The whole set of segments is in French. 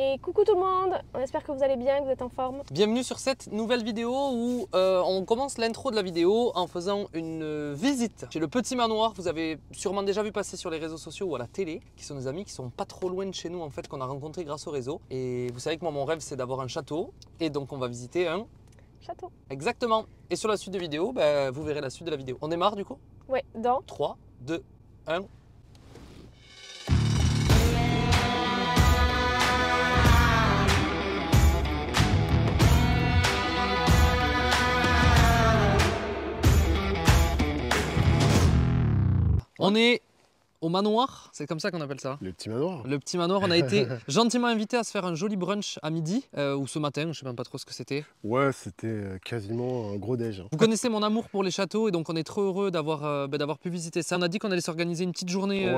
Et coucou tout le monde, on espère que vous allez bien, que vous êtes en forme. Bienvenue sur cette nouvelle vidéo où on commence l'intro de la vidéo en faisant une visite chez le petit manoir. Vous avez sûrement déjà vu passer sur les réseaux sociaux ou à la télé, qui sont des amis qui sont pas trop loin de chez nous en fait, qu'on a rencontrés grâce au réseau. Et vous savez que moi mon rêve c'est d'avoir un château et donc on va visiter un château. Exactement. Et sur la suite de vidéo, vous verrez la suite de la vidéo. On démarre du coup? Ouais, dans 3, 2, 1. On est au manoir, c'est comme ça qu'on appelle ça. Le petit manoir. Le petit manoir, on a été gentiment invité à se faire un joli brunch à midi, ou ce matin, je ne sais même pas trop ce que c'était. Ouais, c'était quasiment un gros déj. Vous connaissez mon amour pour les châteaux et donc on est trop heureux d'avoir pu visiter ça. On a dit qu'on allait s'organiser une petite journée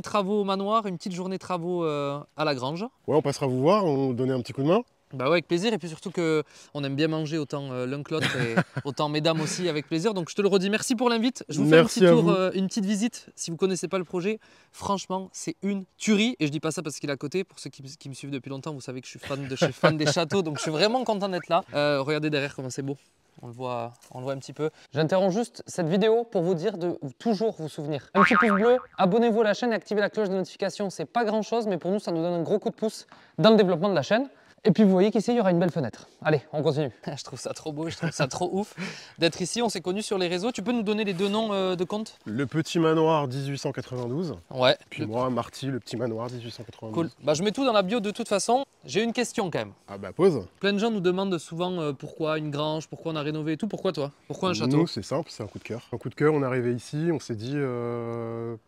travaux au manoir, une petite journée travaux à la grange. Ouais, on passera vous voir, on donner un petit coup de main. Bah ouais, avec plaisir, et puis surtout qu'on aime bien manger autant l'un que l'autre et autant mesdames aussi avec plaisir. Donc je te le redis, merci pour l'invite. Je vous fais un petit tour, une petite visite. Si vous ne connaissez pas le projet, franchement, c'est une tuerie. Et je dis pas ça parce qu'il est à côté. Pour ceux qui me suivent depuis longtemps, vous savez que je suis fan des châteaux, donc je suis vraiment content d'être là. Regardez derrière comment c'est beau. On le voit un petit peu. J'interromps juste cette vidéo pour vous dire de toujours vous souvenir. Un petit pouce bleu, abonnez-vous à la chaîne et activez la cloche de notification. C'est pas grand chose, mais pour nous, ça nous donne un gros coup de pouce dans le développement de la chaîne. Et puis vous voyez qu'ici, il y aura une belle fenêtre. Allez, on continue. Je trouve ça trop beau, je trouve ça trop ouf d'être ici. On s'est connus sur les réseaux. Tu peux nous donner les deux noms de compte? Le petit manoir 1892. Ouais. Puis moi, Marty, le petit manoir 1892. Cool. Bah, je mets tout dans la bio de toute façon. J'ai une question quand même. Ah bah pose. Plein de gens nous demandent souvent pourquoi une grange, pourquoi on a rénové et tout. Pourquoi toi? Pourquoi un château? Nous, c'est simple, c'est un coup de cœur. Un coup de cœur, on est arrivé ici, on s'est dit,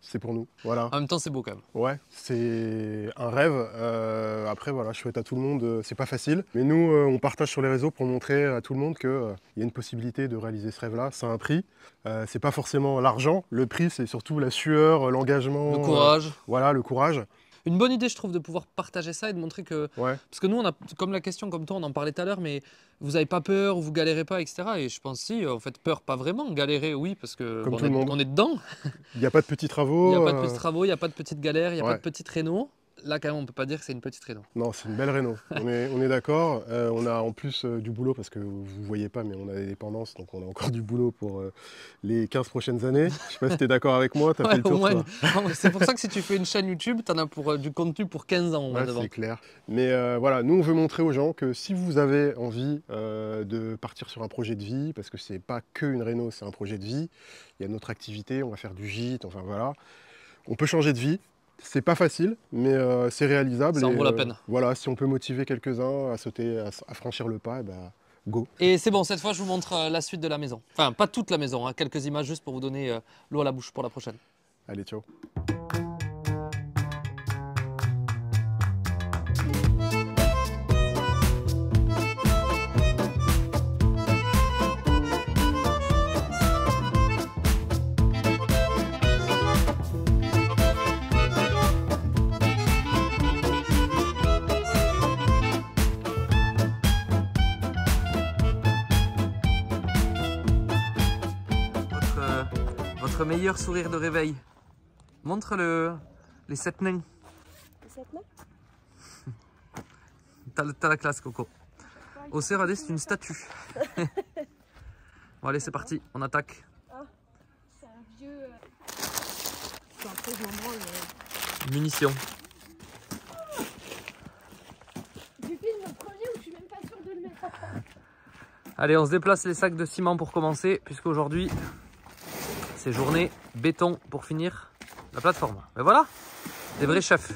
c'est pour nous. Voilà. En même temps, c'est beau quand même. Ouais, c'est un rêve. Après, voilà, je souhaite à tout le monde, c'est pas facile. Mais nous, on partage sur les réseaux pour montrer à tout le monde qu'il y a une possibilité de réaliser ce rêve-là. C'est un prix. C'est pas forcément l'argent. Le prix, c'est surtout la sueur, l'engagement. Le courage. Voilà, le courage. Une bonne idée, je trouve, de pouvoir partager ça et de montrer que... Ouais. Parce que nous, on a, comme la question, comme toi, on en parlait tout à l'heure, mais vous n'avez pas peur ou vous galérez pas, etc. Et je pense si, en fait, peur, pas vraiment. Galérer, oui, parce que comme bon, tout le monde. On est dedans. Il n'y a pas de petits travaux. Il n'y a pas de petits travaux, il n'y a pas de petites galères, il n'y a Ouais. pas de petites rénaux. Là, quand même, on ne peut pas dire que c'est une petite réno. Non, c'est une belle réno. On est d'accord. On a en plus du boulot parce que vous ne voyez pas, mais on a des dépendances, donc on a encore du boulot pour les 15 prochaines années. Je ne sais pas si tu es d'accord avec moi, tu as fait le tour. C'est pour ça que si tu fais une chaîne YouTube, tu en as pour du contenu pour 15 ans. Ouais, c'est clair. Mais voilà, nous, on veut montrer aux gens que si vous avez envie de partir sur un projet de vie, parce que c'est pas que une réno, c'est un projet de vie, il y a notre activité, on va faire du gîte, enfin voilà. On peut changer de vie. C'est pas facile, mais c'est réalisable. Ça en vaut la peine. Voilà, si on peut motiver quelques-uns à sauter, à franchir le pas, et ben, go. Et c'est bon, cette fois, je vous montre la suite de la maison. Enfin, pas toute la maison, hein, quelques images juste pour vous donner l'eau à la bouche pour la prochaine. Allez, ciao. Votre meilleur sourire de réveil. Montre les 7 nains. Les 7 nains. T'as la classe, Coco. Regardez, c'est une statue. Bon, allez, c'est parti, on attaque. Ah, c'est un vieux... Après, je m'en branle, mais... Munitions. Tu filmes le projet ou je suis même pas sûre de le mettre. Allez, on se déplace les sacs de ciment pour commencer, puisque aujourd'hui, c'est journée béton pour finir la plateforme. Mais voilà, des vrais chefs.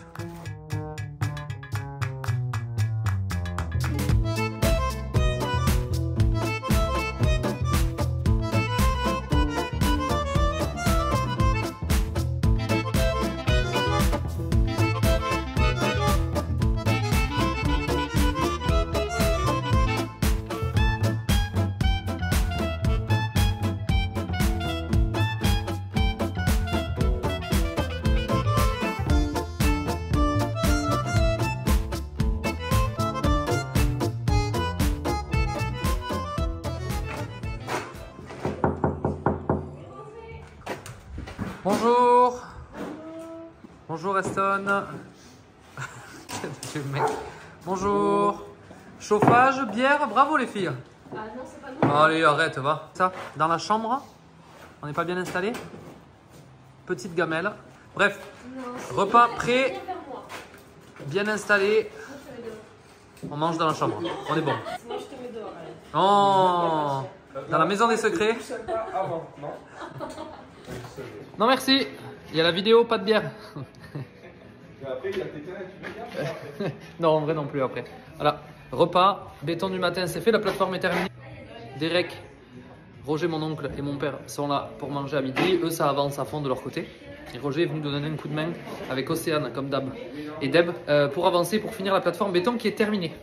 Bonjour. Bonjour Aston. Le mec. Bonjour. Chauffage, bière, bravo les filles. Ah non, c'est pas nous. Allez, arrête, va. Ça, dans la chambre, on n'est pas bien installé. Petite gamelle. Bref, repas prêt, bien installé. On mange dans la chambre. On est bon. Moi, je te mets dehors. Oh, dans la maison des secrets. Non merci. Il y a la vidéo, pas de bière. Non, en vrai non plus après. Voilà. Repas, béton du matin, c'est fait. La plateforme est terminée. Derek, Roger, mon oncle et mon père sont là pour manger à midi. Eux, ça avance à fond de leur côté. Et Roger est venu donner un coup de main avec Océane, comme d'hab, et Deb, pour avancer, pour finir la plateforme béton qui est terminée.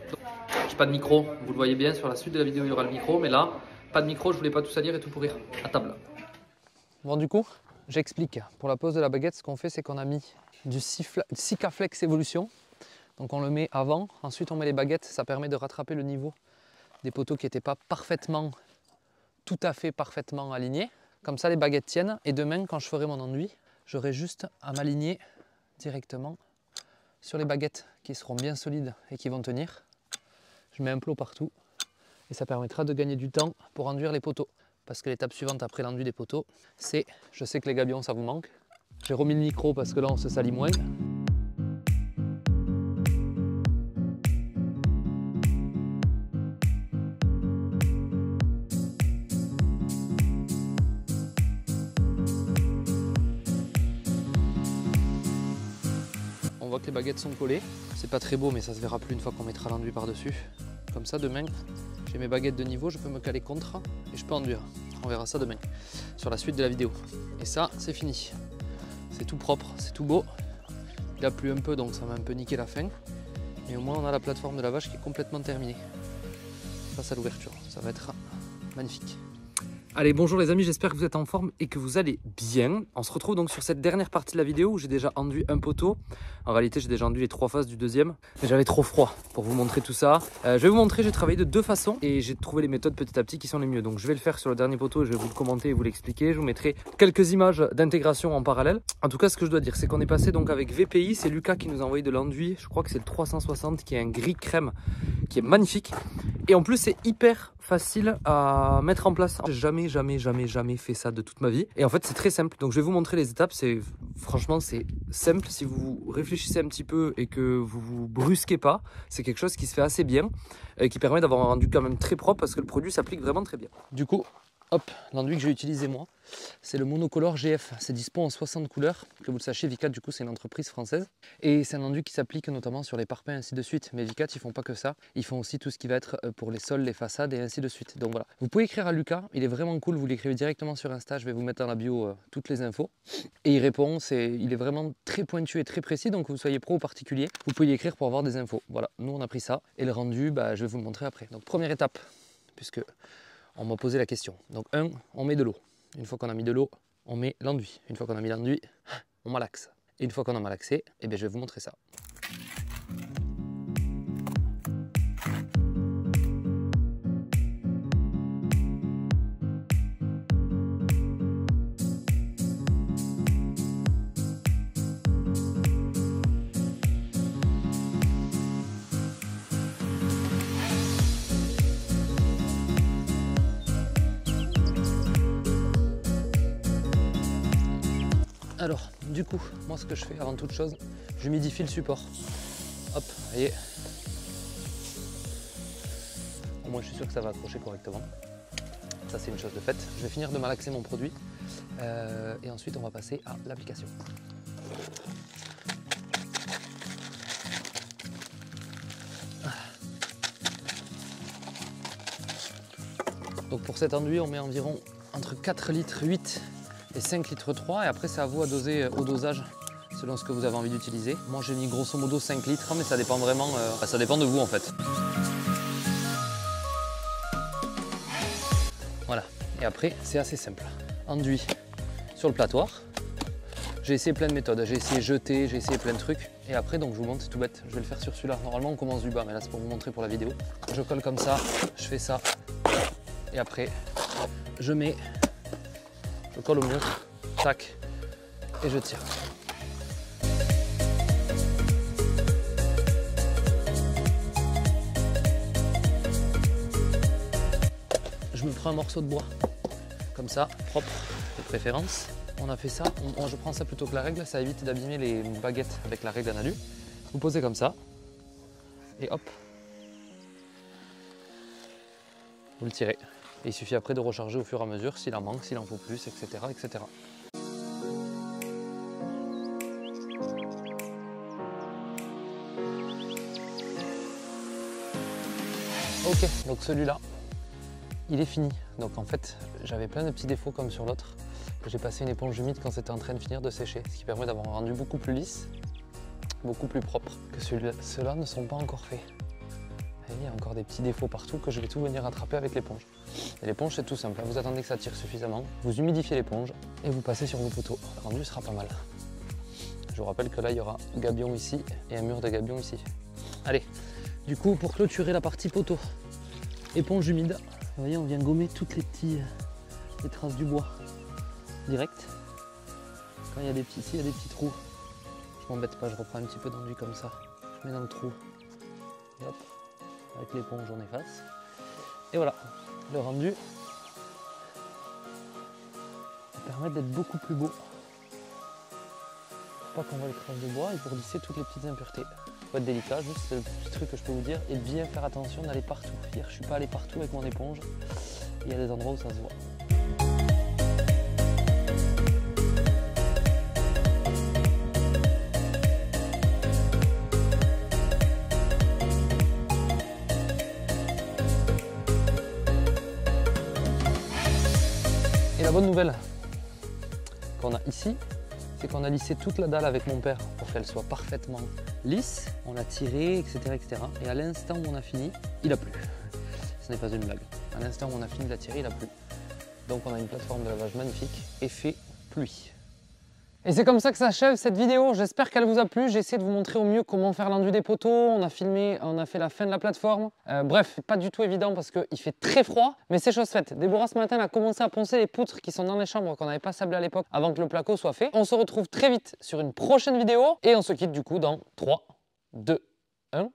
J'ai pas de micro, vous le voyez bien, sur la suite de la vidéo, il y aura le micro. Mais là, pas de micro, je voulais pas tout salir et tout pourrir à table. Bon, du coup, j'explique. Pour la pose de la baguette, ce qu'on fait, c'est qu'on a mis du Sikaflex Evolution. Donc on le met avant, ensuite on met les baguettes. Ça permet de rattraper le niveau des poteaux qui n'étaient pas parfaitement, tout à fait parfaitement alignés. Comme ça, les baguettes tiennent. Et demain, quand je ferai mon enduit, j'aurai juste à m'aligner directement sur les baguettes qui seront bien solides et qui vont tenir. Je mets un plot partout et ça permettra de gagner du temps pour enduire les poteaux. Parce que l'étape suivante après l'enduit des poteaux, c'est, je sais que les gabions ça vous manque. J'ai remis le micro parce que là on se salit moins. On voit que les baguettes sont collées. C'est pas très beau mais ça se verra plus une fois qu'on mettra l'enduit par-dessus. Comme ça demain, j'ai mes baguettes de niveau, je peux me caler contre et je peux enduire. On verra ça demain sur la suite de la vidéo. Et ça, c'est fini. C'est tout propre, c'est tout beau. Il a plu un peu donc ça m'a un peu niqué la fin. Mais au moins on a la plateforme de la vache qui est complètement terminée. Face à l'ouverture, ça va être magnifique. Allez, bonjour les amis, j'espère que vous êtes en forme et que vous allez bien. On se retrouve donc sur cette dernière partie de la vidéo où j'ai déjà enduit un poteau. En réalité, j'ai déjà enduit les 3 faces du deuxième. Mais j'avais trop froid pour vous montrer tout ça. Je vais vous montrer, j'ai travaillé de 2 façons et j'ai trouvé les méthodes petit à petit qui sont les mieux. Donc je vais le faire sur le dernier poteau et je vais vous le commenter et vous l'expliquer. Je vous mettrai quelques images d'intégration en parallèle. En tout cas, ce que je dois dire, c'est qu'on est passé donc avec VPI. C'est Lucas qui nous a envoyé de l'enduit. Je crois que c'est le 360 qui est un gris crème qui est magnifique. Et en plus, c'est hyper facile à mettre en place. J'ai jamais fait ça de toute ma vie. Et en fait, c'est très simple. Donc, je vais vous montrer les étapes. Franchement, c'est simple. Si vous réfléchissez un petit peu et que vous vous brusquez pas, c'est quelque chose qui se fait assez bien et qui permet d'avoir un rendu quand même très propre parce que le produit s'applique vraiment très bien. Du coup, hop, l'enduit que j'ai utilisé moi, c'est le monocolore GF. C'est dispo en 60 couleurs. Que vous le sachiez, Vicat, du coup, c'est une entreprise française. Et c'est un enduit qui s'applique notamment sur les parpaings, ainsi de suite. Mais Vicat, ils font pas que ça. Ils font aussi tout ce qui va être pour les sols, les façades et ainsi de suite. Donc voilà. Vous pouvez écrire à Lucas. Il est vraiment cool. Vous l'écrivez directement sur Insta. Je vais vous mettre dans la bio toutes les infos. Et il répond. Il est vraiment très pointu et très précis. Donc que vous soyez pro ou particulier, vous pouvez y écrire pour avoir des infos. Voilà. Nous, on a pris ça. Et le rendu, je vais vous le montrer après. Donc première étape, puisque on m'a posé la question. Donc on met de l'eau. Une fois qu'on a mis de l'eau, on met l'enduit. Une fois qu'on a mis l'enduit, on malaxe. Et une fois qu'on a malaxé, je vais vous montrer ça. Alors, du coup, moi ce que je fais avant toute chose, j'humidifie le support. Hop, vous voyez. Au moins je suis sûr que ça va accrocher correctement. Ça c'est une chose de faite. Je vais finir de malaxer mon produit et ensuite on va passer à l'application. Donc pour cet enduit, on met environ entre 4 litres 8 et 5 litres 3 et après c'est à vous à doser au dosage selon ce que vous avez envie d'utiliser. Moi j'ai mis grosso modo 5 litres mais ça dépend vraiment, ça dépend de vous en fait. Voilà, et après c'est assez simple. Enduit sur le platoir. J'ai essayé plein de méthodes, j'ai essayé jeter, j'ai essayé plein de trucs et après donc je vous montre, c'est tout bête, je vais le faire sur celui-là. Normalement on commence du bas mais là c'est pour vous montrer pour la vidéo. Je colle comme ça, je fais ça et après je mets, je colle au mur, tac, et je tire. prends un morceau de bois, comme ça, propre, de préférence. On a fait ça, je prends ça plutôt que la règle, ça évite d'abîmer les baguettes avec la règle en alu. Vous posez comme ça, et hop, vous le tirez. Et il suffit après de recharger au fur et à mesure s'il en manque, s'il en faut plus, etc. etc. Ok, donc celui-là, il est fini. Donc en fait, j'avais plein de petits défauts comme sur l'autre. J'ai passé une éponge humide quand c'était en train de finir de sécher, ce qui permet d'avoir un rendu beaucoup plus lisse, beaucoup plus propre. Que ceux-là ne sont pas encore faits. Et il y a encore des petits défauts partout que je vais tout venir rattraper avec l'éponge. Et l'éponge, c'est tout simple. Vous attendez que ça tire suffisamment, vous humidifiez l'éponge et vous passez sur vos poteaux. Le rendu sera pas mal. Je vous rappelle que là, il y aura gabion ici et un mur de gabion ici. Allez, du coup, pour clôturer la partie poteau, éponge humide. Vous voyez, on vient gommer toutes les traces du bois direct. Quand il y a des petits, ici, il y a des petits trous. Je m'embête pas, je reprends un petit peu d'enduit comme ça. Je mets dans le trou. Et hop, avec l'éponge, on efface. Et voilà, le rendu va permettre d'être beaucoup plus beau. Faut pas qu'on voit les traces de bois et pour lisser toutes les petites impuretés. Faut être délicat, juste c'est le petit truc que je peux vous dire, et bien faire attention d'aller partout. Hier, je suis pas allé partout avec mon éponge. Il y a des endroits où ça se voit. Et la bonne nouvelle qu'on a ici, c'est qu'on a lissé toute la dalle avec mon père pour qu'elle soit parfaitement lisse. On l'a tiré, etc., etc. Et à l'instant où on a fini, il a plu. Ce n'est pas une blague. À l'instant où on a fini de la tirer, il a plu. Donc on a une plateforme de lavage magnifique, effet pluie. Et c'est comme ça que s'achève cette vidéo. J'espère qu'elle vous a plu. J'ai essayé de vous montrer au mieux comment faire l'enduit des poteaux. On a filmé, on a fait la fin de la plateforme. Bref, pas du tout évident parce qu'il fait très froid, mais c'est chose faite. Déborah ce matin a commencé à poncer les poutres qui sont dans les chambres qu'on n'avait pas sablées à l'époque avant que le placo soit fait. On se retrouve très vite sur une prochaine vidéo et on se quitte du coup dans 3, 2, 1.